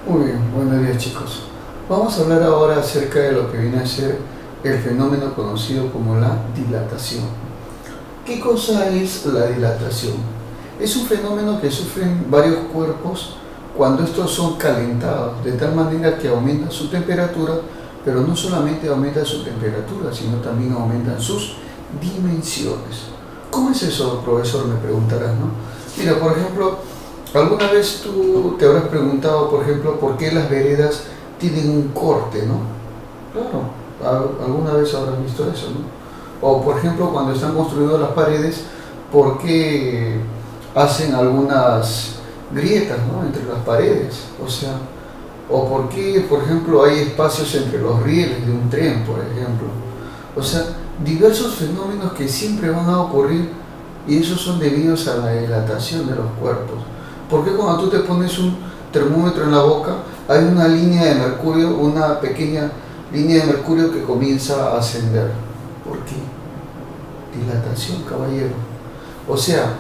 Muy bien, buenos días chicos. Vamos a hablar ahora acerca de lo que viene a ser el fenómeno conocido como la dilatación. ¿Qué cosa es la dilatación? Es un fenómeno que sufren varios cuerpos cuando estos son calentados, de tal manera que aumenta su temperatura, pero no solamente aumenta su temperatura, sino también aumentan sus dimensiones. ¿Cómo es eso, profesor? Me preguntarás, ¿no? Mira, por ejemplo, ¿alguna vez tú te habrás preguntado, por ejemplo, por qué las veredas tienen un corte, ¿no? Claro, alguna vez habrás visto eso, ¿no? O, por ejemplo, cuando están construyendo las paredes, ¿por qué hacen algunas grietas, ¿no?, entre las paredes? O sea, o por qué, por ejemplo, hay espacios entre los rieles de un tren, por ejemplo. O sea, diversos fenómenos que siempre van a ocurrir y esos son debidos a la dilatación de los cuerpos. Porque cuando tú te pones un termómetro en la boca, hay una línea de mercurio, una pequeña línea de mercurio que comienza a ascender? ¿Por qué? Dilatación, caballero. O sea,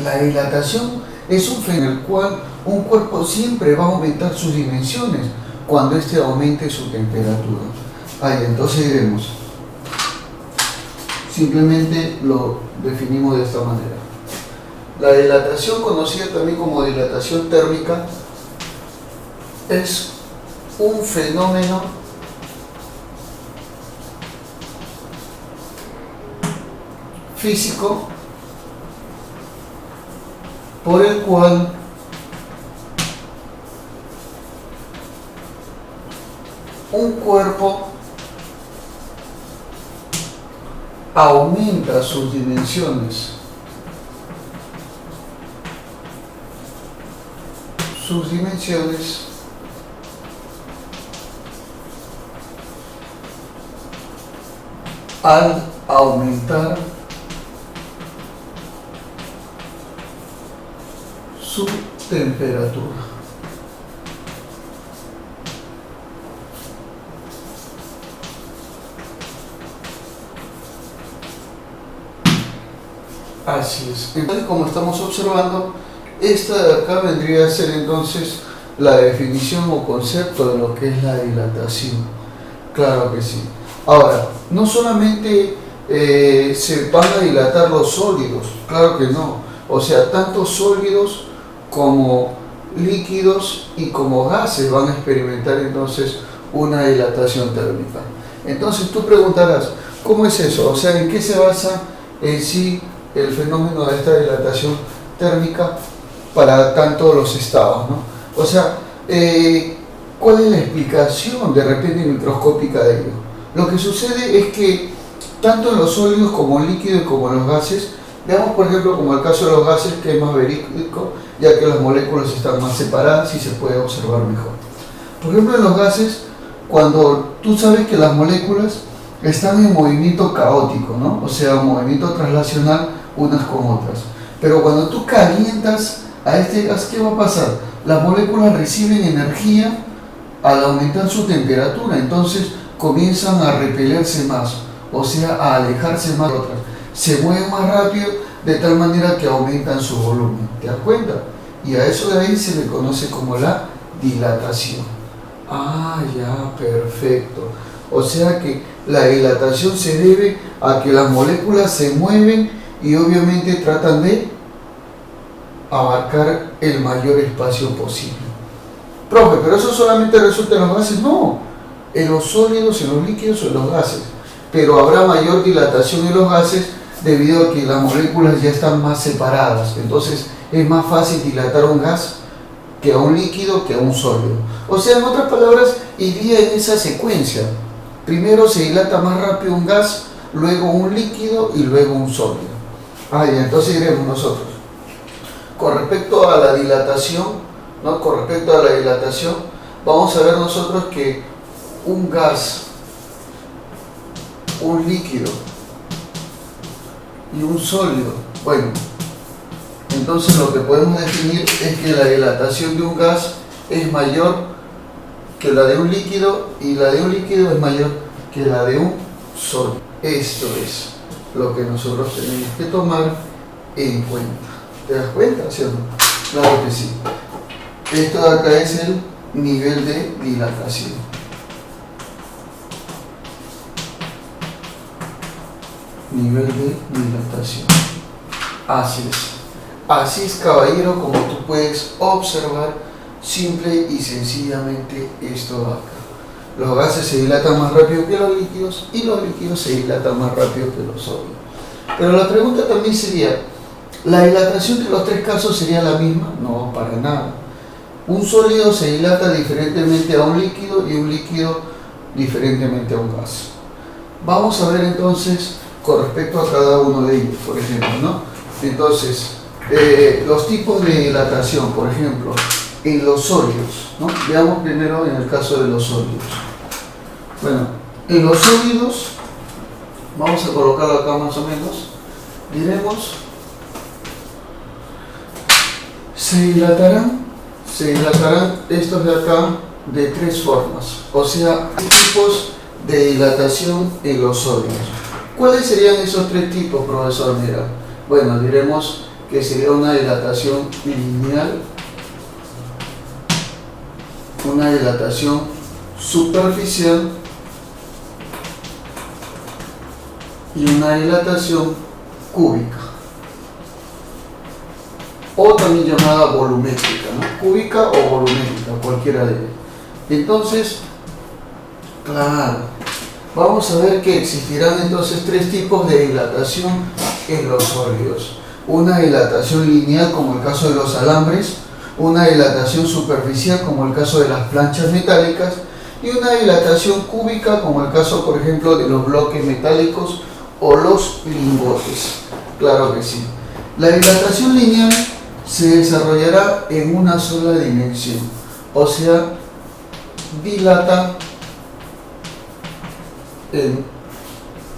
la dilatación es un fenómeno en el cual un cuerpo siempre va a aumentar sus dimensiones cuando éste aumente su temperatura. Entonces diremos, simplemente lo definimos de esta manera. La dilatación, conocida también como dilatación térmica, es un fenómeno físico por el cual un cuerpo aumenta sus dimensiones. Al aumentar su temperatura. Así es. Entonces, como estamos observando, esta de acá vendría a ser entonces la definición o concepto de lo que es la dilatación. Claro que sí. Ahora, no solamente se van a dilatar los sólidos, claro que no. O sea, tanto sólidos como líquidos y como gases van a experimentar entonces una dilatación térmica. Entonces tú preguntarás, ¿cómo es eso? O sea, ¿en qué se basa en sí el fenómeno de esta dilatación térmica para tanto los estados, ¿no? O sea, ¿cuál es la explicación de repente microscópica de ello? Lo que sucede es que tanto en los sólidos como en líquidos como en los gases, veamos por ejemplo como el caso de los gases, que es más verídico, ya que las moléculas están más separadas y se puede observar mejor. Por ejemplo, en los gases, cuando tú sabes que las moléculas están en movimiento caótico, ¿no? O sea, movimiento traslacional unas con otras. Pero cuando tú calientas a este gas, ¿qué va a pasar? Las moléculas reciben energía al aumentar su temperatura, entonces comienzan a repelerse más, o sea, a alejarse más de otras. Se mueven más rápido de tal manera que aumentan su volumen. ¿Te das cuenta? Y a eso de ahí se le conoce como la dilatación. Ya, perfecto. O sea que la dilatación se debe a que las moléculas se mueven y obviamente tratan de abarcar el mayor espacio posible. Profe, pero eso solamente resulta en los gases. No, en los sólidos, en los líquidos o en los gases. Pero habrá mayor dilatación en los gases debido a que las moléculas ya están más separadas. Entonces es más fácil dilatar un gas que a un líquido que a un sólido. O sea, en otras palabras, iría en esa secuencia. Primero se dilata más rápido un gas, luego un líquido y luego un sólido. Entonces diremos nosotros, con respecto a la dilatación, ¿no? Con respecto a la dilatación, vamos a ver nosotros que un gas, un líquido y un sólido, entonces lo que podemos definir es que la dilatación de un gas es mayor que la de un líquido y la de un líquido es mayor que la de un sólido. Esto es lo que nosotros tenemos que tomar en cuenta. ¿Te das cuenta, sí o no? Claro que sí. Esto de acá es el nivel de dilatación. Nivel de dilatación. Así es. Así es, caballero, como tú puedes observar simple y sencillamente esto de acá. Los gases se dilatan más rápido que los líquidos y los líquidos se dilatan más rápido que los sólidos. Pero la pregunta también sería, ¿la dilatación de los tres casos sería la misma? No, para nada. Un sólido se dilata diferentemente a un líquido y un líquido diferentemente a un gas. Vamos a ver entonces con respecto a cada uno de ellos, por ejemplo, ¿no? Entonces, los tipos de dilatación, por ejemplo, en los sólidos, ¿no? Veamos primero en el caso de los sólidos. Bueno, en los sólidos, vamos a colocarlo acá más o menos, diremos, se dilatarán estos de acá de tres formas, o sea, tipos de dilatación en los sólidos. ¿Cuáles serían esos tres tipos, profesor? Mira, bueno, diremos que sería una dilatación lineal, una dilatación superficial y una dilatación cúbica, o también llamada volumétrica, ¿no? Cúbica o volumétrica, cualquiera de ellas. Entonces, claro, vamos a ver que existirán entonces tres tipos de dilatación en los sólidos. Una dilatación lineal, como el caso de los alambres, una dilatación superficial, como el caso de las planchas metálicas, y una dilatación cúbica, como el caso, por ejemplo, de los bloques metálicos o los lingotes. Claro que sí. La dilatación lineal se desarrollará en una sola dimensión, o sea, dilata en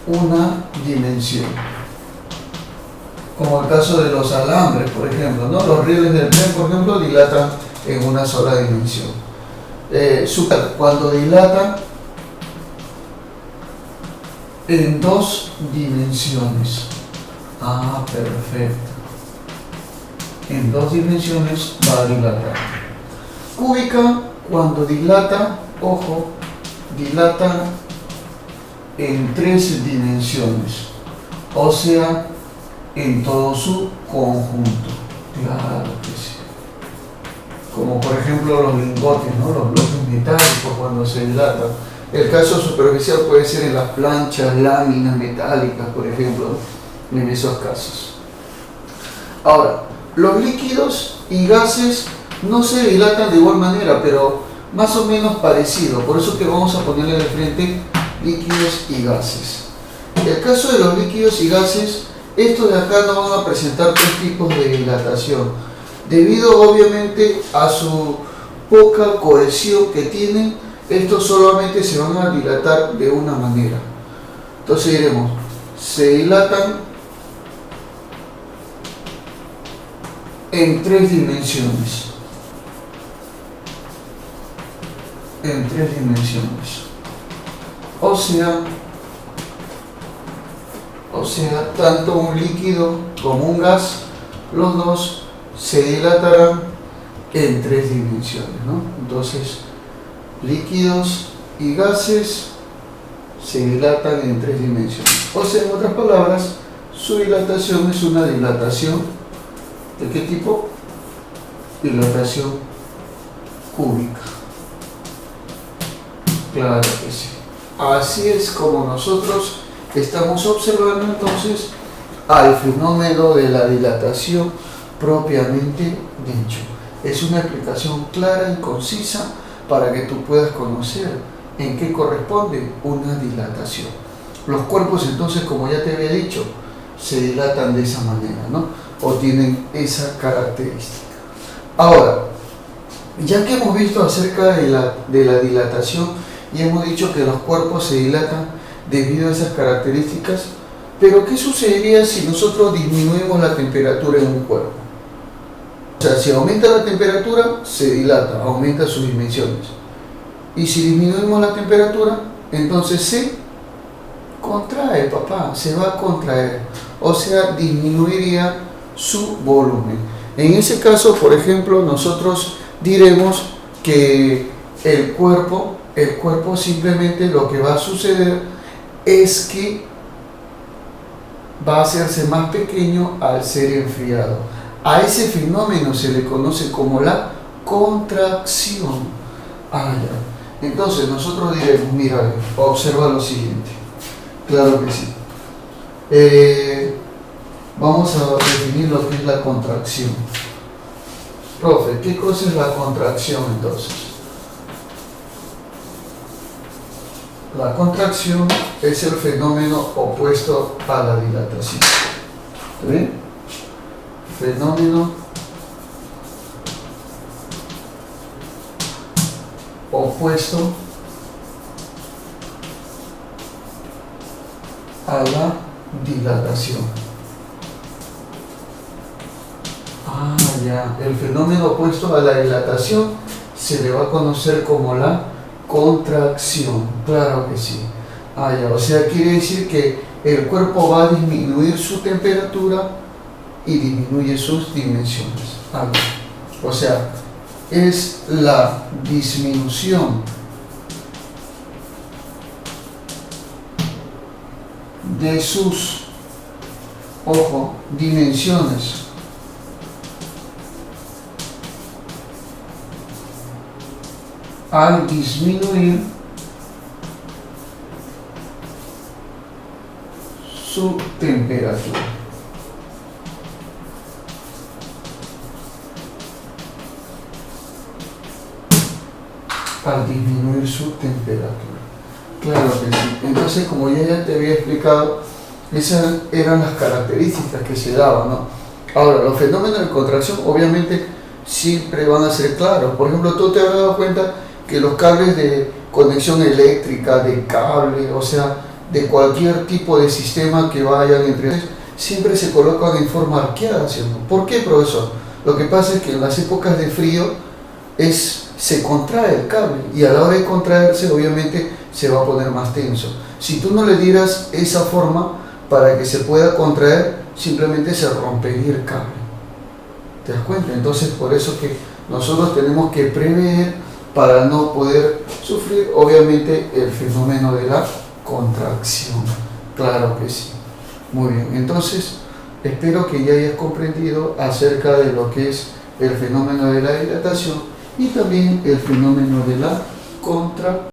una dimensión, como el caso de los alambres, por ejemplo, ¿no? Los rieles del tren, por ejemplo, dilatan en una sola dimensión. Cuando dilata en dos dimensiones. Ah, perfecto. En dos dimensiones va a dilatar. Cúbica, cuando dilata, ojo, dilata en tres dimensiones, o sea, en todo su conjunto. Claro que sí. Como por ejemplo los lingotes, ¿no? Los bloques metálicos cuando se dilatan. El caso superficial puede ser en las planchas, láminas metálicas, por ejemplo, en esos casos. Ahora, los líquidos y gases no se dilatan de igual manera, pero más o menos parecido. Por eso que vamos a ponerle de frente líquidos y gases. En el caso de los líquidos y gases, estos de acá no van a presentar tres tipos de dilatación, debido obviamente a su poca cohesión que tienen. Estos solamente se van a dilatar de una manera. Entonces diremos, se dilatan en tres dimensiones. En tres dimensiones. O sea, tanto un líquido como un gas, los dos se dilatarán en tres dimensiones, ¿no? Entonces, líquidos y gases se dilatan en tres dimensiones. O sea, en otras palabras, su dilatación es una dilatación ¿de qué tipo? Dilatación cúbica. Claro que sí. Así es como nosotros estamos observando entonces al fenómeno de la dilatación propiamente dicho. Es una explicación clara y concisa para que tú puedas conocer en qué corresponde una dilatación. Los cuerpos entonces, como ya te había dicho, se dilatan de esa manera, ¿no? O tienen esa característica. Ahora, ya que hemos visto acerca de la dilatación y hemos dicho que los cuerpos se dilatan debido a esas características, pero ¿qué sucedería si nosotros disminuimos la temperatura en un cuerpo? O sea, si aumenta la temperatura, se dilata, aumenta sus dimensiones. Y si disminuimos la temperatura, entonces se contrae, papá, se va a contraer. O sea, disminuiría su volumen. En ese caso, por ejemplo, nosotros diremos que el cuerpo simplemente lo que va a suceder es que va a hacerse más pequeño al ser enfriado. A ese fenómeno se le conoce como la contracción. Ya. Entonces nosotros diremos, mira, observa lo siguiente. Claro que sí. Vamos a definir lo que es la contracción. Profe, ¿qué cosa es la contracción entonces? La contracción es el fenómeno opuesto a la dilatación. ¿Está bien? Fenómeno opuesto a la dilatación. Ya. El fenómeno opuesto a la dilatación se le va a conocer como la contracción. Claro que sí. Ya. O sea, quiere decir que el cuerpo va a disminuir su temperatura y disminuye sus dimensiones. Ya. O sea, es la disminución de sus, ojo, dimensiones al disminuir su temperatura. Al disminuir su temperatura. Claro que sí. Entonces, como ya te había explicado, esas eran las características que se daban, ¿no? Ahora, los fenómenos de contracción obviamente siempre van a ser claros. Por ejemplo, tú te has dado cuenta que los cables de conexión eléctrica, de cable, o sea, de cualquier tipo de sistema que vayan entre ellos, siempre se colocan en forma arqueada, ¿cierto? ¿Por qué, profesor? Lo que pasa es que en las épocas de frío se contrae el cable y a la hora de contraerse obviamente se va a poner más tenso. Si tú no le dieras esa forma para que se pueda contraer, simplemente se rompería el cable. ¿Te das cuenta? Entonces por eso que nosotros tenemos que prever para no poder sufrir obviamente el fenómeno de la contracción. Claro que sí. Muy bien, entonces espero que ya hayas comprendido acerca de lo que es el fenómeno de la dilatación y también el fenómeno de la contracción.